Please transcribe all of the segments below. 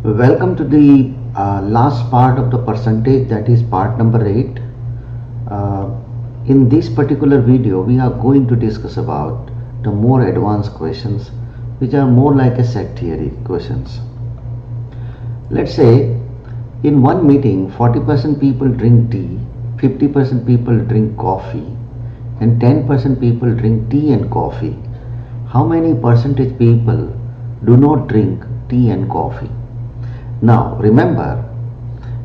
Welcome to the last part of the percentage, that is part number 8. In this particular video we are going to discuss about the more advanced questions which are more like a set theory questions. Let's say in one meeting 40% people drink tea, 50% people drink coffee and 10% people drink tea and coffee. How many percentage people do not drink tea and coffee? Now remember,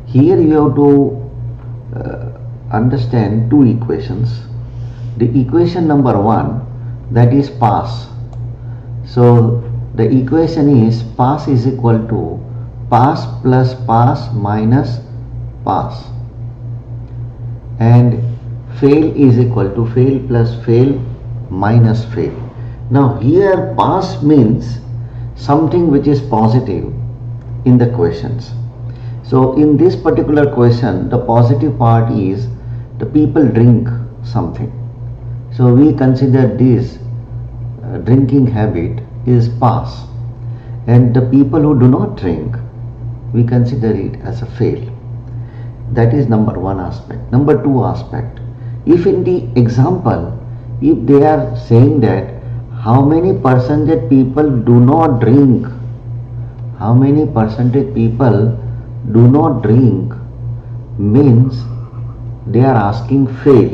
here you have to understand two equations. The equation number 1, that is pass. So the equation is pass is equal to pass plus pass minus pass, and fail is equal to fail plus fail minus fail. Now here pass means something which is positive in the questions. So in this particular question the positive part is the people drink something. So we consider this drinking habit is pass, and the people who do not drink, we consider it as a fail. That is number 1 aspect. Number 2 aspect, if in the example if they are saying that how many percentage people do not drink, how many percentage people do not drink means they are asking fail.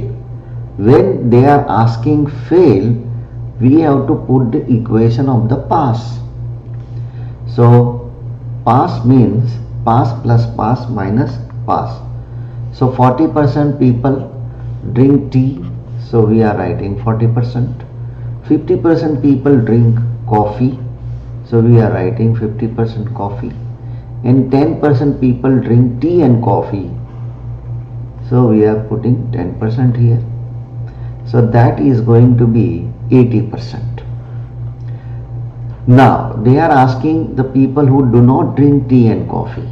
When they are asking fail, we have to put the equation of the pass. So pass means pass plus pass minus pass. So 40% people drink tea, so we are writing 40%. 50% people drink coffee, so we are writing 50% coffee, and 10% people drink tea and coffee, so we are putting 10% here. So that is going to be 80%. Now they are asking the people who do not drink tea and coffee,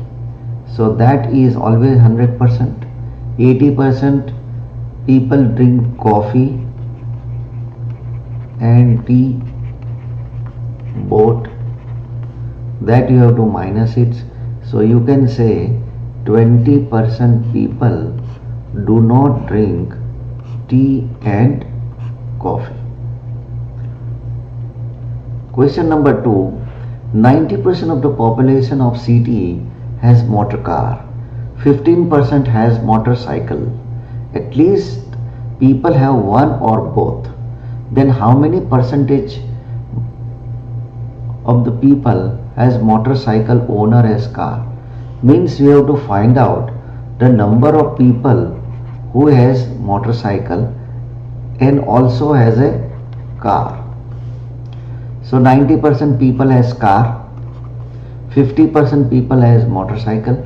so that is always 100%. 80% people drink coffee and tea both, that you have to minus it. So you can say 20% people do not drink tea and coffee. Question number 2, 90% of the population of city has motor car, 15% has motorcycle. At least people have one or both. Then how many percentage of the people has motorcycle owner as car? Means we have to find out the number of people who has motorcycle and also has a car. So 90% people has car, 50% people has motorcycle.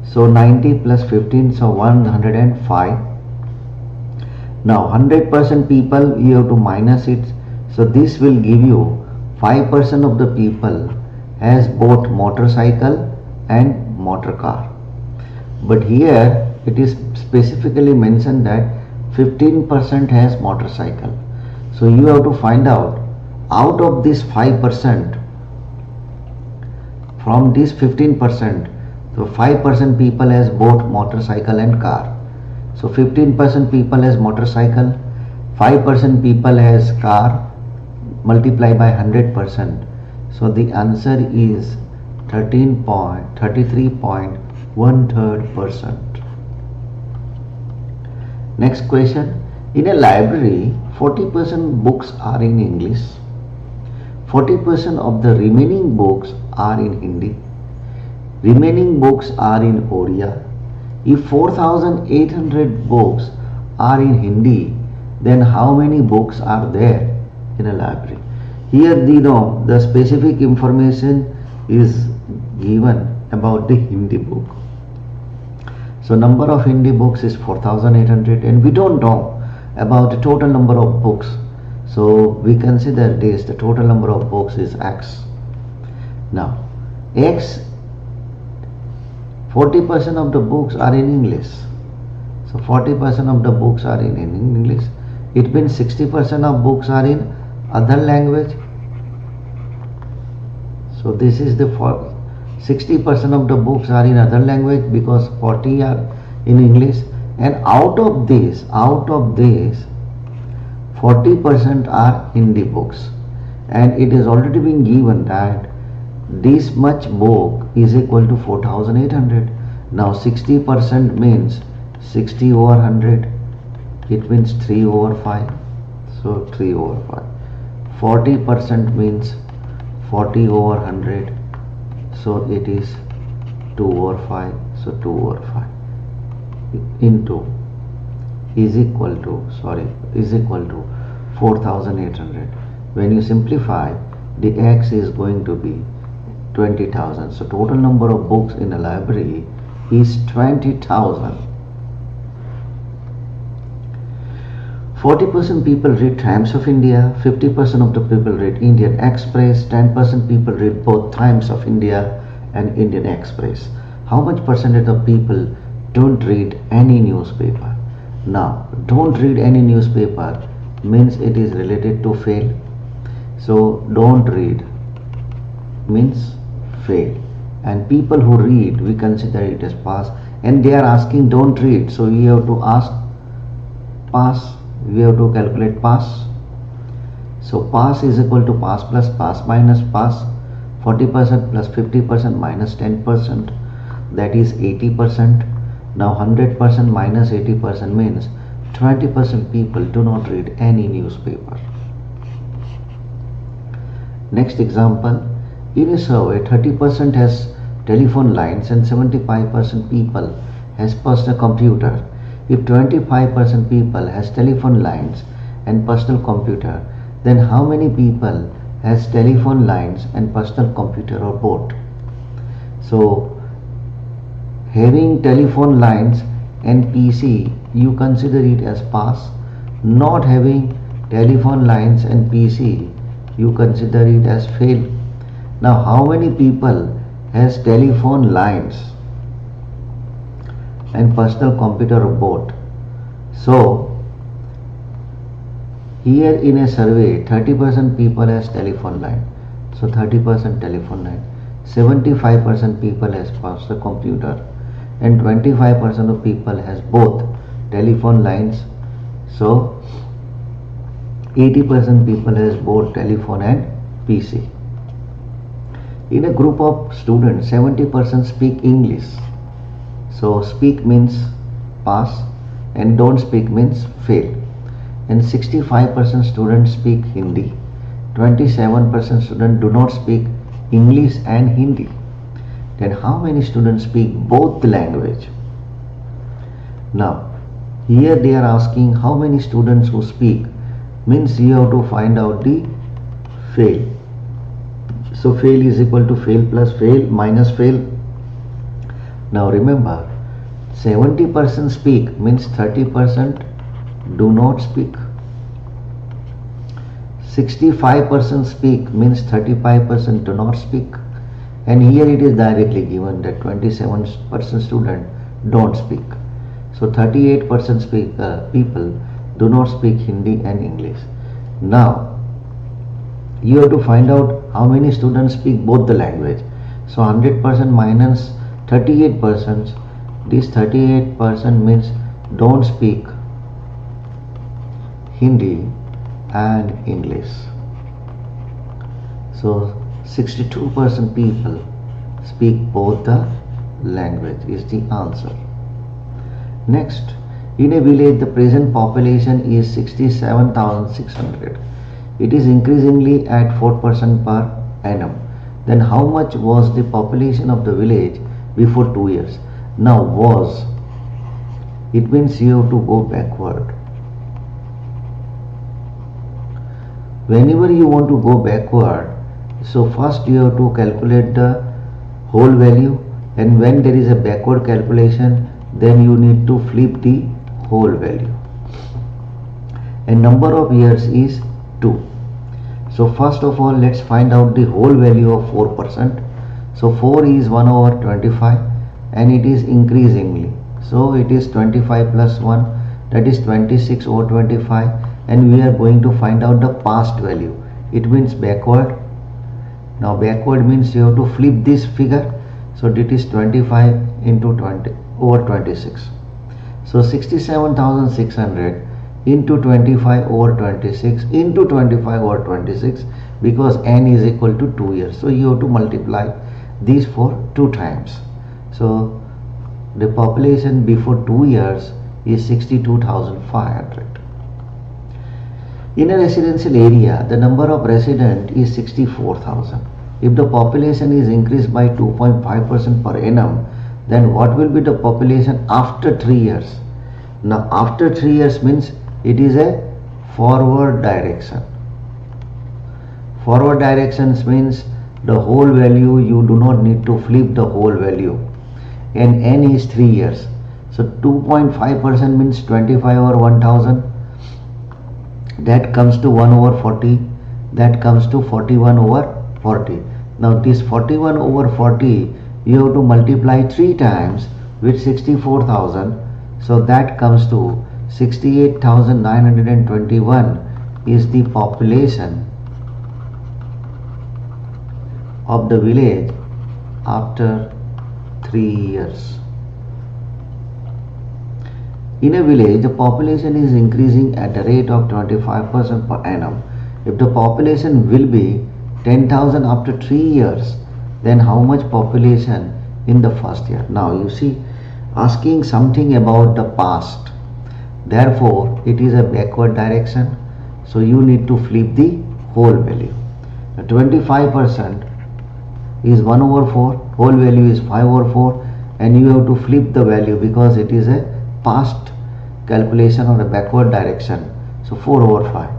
So 90 plus 15, so 105. Now 100% people, you have to minus it. So this will give you 5% of the people has both motorcycle and motor car. But here it is specifically mentioned that 15% has motorcycle. So you have to find out of this 5%, from this 15%, so 5% people has both motorcycle and car. So 15% people has motorcycle, 5% people has car, multiply by 100%. So the answer is 33.13%. Next question, in a library 40% books are in English, 40% of the remaining books are in Hindi, remaining books are in Oriya. If 4,800 books are in Hindi, then how many books are there in a library? Here the specific information is given about the Hindi book. So number of Hindi books is 4,800, and we don't know about the total number of books. So we consider this, the total number of books is X. Now X, 40% of the books are in English. So 40% of the books are in English. It means 60% of books are in other language. So this is the 60% of the books are in other language because 40 are in English, and out of this 40% are Hindi books, and it is already been given that this much book is equal to 4800. Now 60% means 60 over 100, it means 3 over 5, so 3 over 5. 40% means 40 over 100, so it is 2 over 5, so 2 over 5 into is equal to 4800. When you simplify, the x is going to be 20,000. So total number of books in a library is 20,000. 40% people read Times of India, 50% of the people read Indian Express, 10% people read both Times of India and Indian Express. How much percentage of people don't read any newspaper? Now, don't read any newspaper means it is related to fail. So, don't read means fail. And people who read, we consider it as pass. And they are asking don't read. So, we have to ask pass. We have to calculate pass. So, pass is equal to pass plus pass minus pass. 40% plus 50% minus 10%, that is 80%. Now 100% minus 80% means 20% people do not read any newspaper. Next example, in a survey 30% has telephone lines and 75% people has personal computer. If 25% people has telephone lines and personal computer, then how many people has telephone lines and personal computer or both? So having telephone lines and PC, you consider it as pass. Not having telephone lines and PC, you consider it as fail. Now how many people has telephone lines and personal computer or both? So here in a survey 30% people has telephone line, so 30% telephone line, 75% people has personal computer, and 25% of people has both telephone lines, so 80% people has both telephone and PC. In a group of students, 70% speak English, so speak means pass and don't speak means fail. And 65% students speak Hindi, 27% students do not speak English and Hindi. Then how many students speak both the language? Now here they are asking how many students who speak, means you have to find out the fail. So fail is equal to fail plus fail minus fail. Now remember 70% speak means 30% do not speak. 65% speak means 35% do not speak. And here it is directly given that 27% student don't speak. So 38% people do not speak Hindi and English. Now you have to find out how many students speak both the language. So 100% minus 38%, this 38% means don't speak Hindi and English. So 62% people speak both the language is the answer. Next, in a village the present population is 67,600. It is increasingly at 4% per annum. Then how much was the population of the village before 2 years? Now was, it means you have to go backward. Whenever you want to go backward, so first you have to calculate the whole value, and when there is a backward calculation, then you need to flip the whole value. And number of years is 2. So first of all let's find out the whole value of 4%. So 4 is 1 over 25 and it is increasingly. So it is 25 plus 1, that is 26 over 25, and we are going to find out the past value. It means backward. Now backward means you have to flip this figure. So it is 25 into 20 over 26. So 67,600 into 25 over 26 into 25 over 26, because n is equal to 2 years. So you have to multiply these for 2 times. So the population before 2 years is 62,500. In a residential area, the number of residents is 64,000. If the population is increased by 2.5% per annum, then what will be the population after 3 years? Now after 3 years means it is a forward direction. Forward directions means the whole value, you do not need to flip the whole value, and n is 3 years. So 2.5% means 25 over 1000, that comes to 1 over 40, that comes to 41 over 40. Now this 41 over 40 you have to multiply 3 times with 64,000, so that comes to 68,921 is the population of the village after 3 years. In a village, the population is increasing at a rate of 25% per annum. If the population will be 10,000 after 3 years, then how much population in the first year? Now you see, asking something about the past, therefore it is a backward direction, so you need to flip the whole value. 25% is 1 over 4, whole value is 5 over 4, and you have to flip the value because it is a past calculation or a backward direction. So 4 over 5,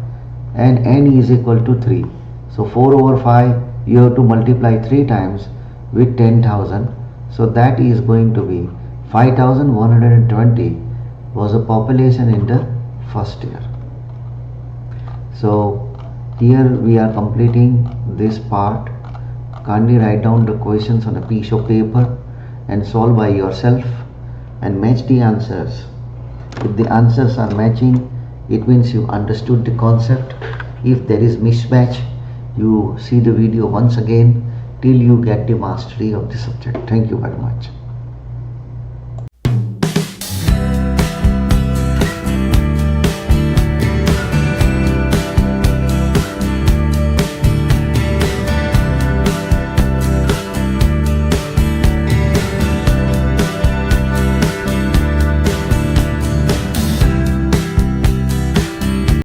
and n is equal to 3. So 4 over 5 you have to multiply 3 times with 10,000, so that is going to be 5,120 was the population in the first year. So here we are completing this part. Kindly write down the questions on a piece of paper and solve by yourself and match the answers. If the answers are matching, it means you understood the concept. If there is mismatch, you see the video once again till you get the mastery of the subject. Thank you very much.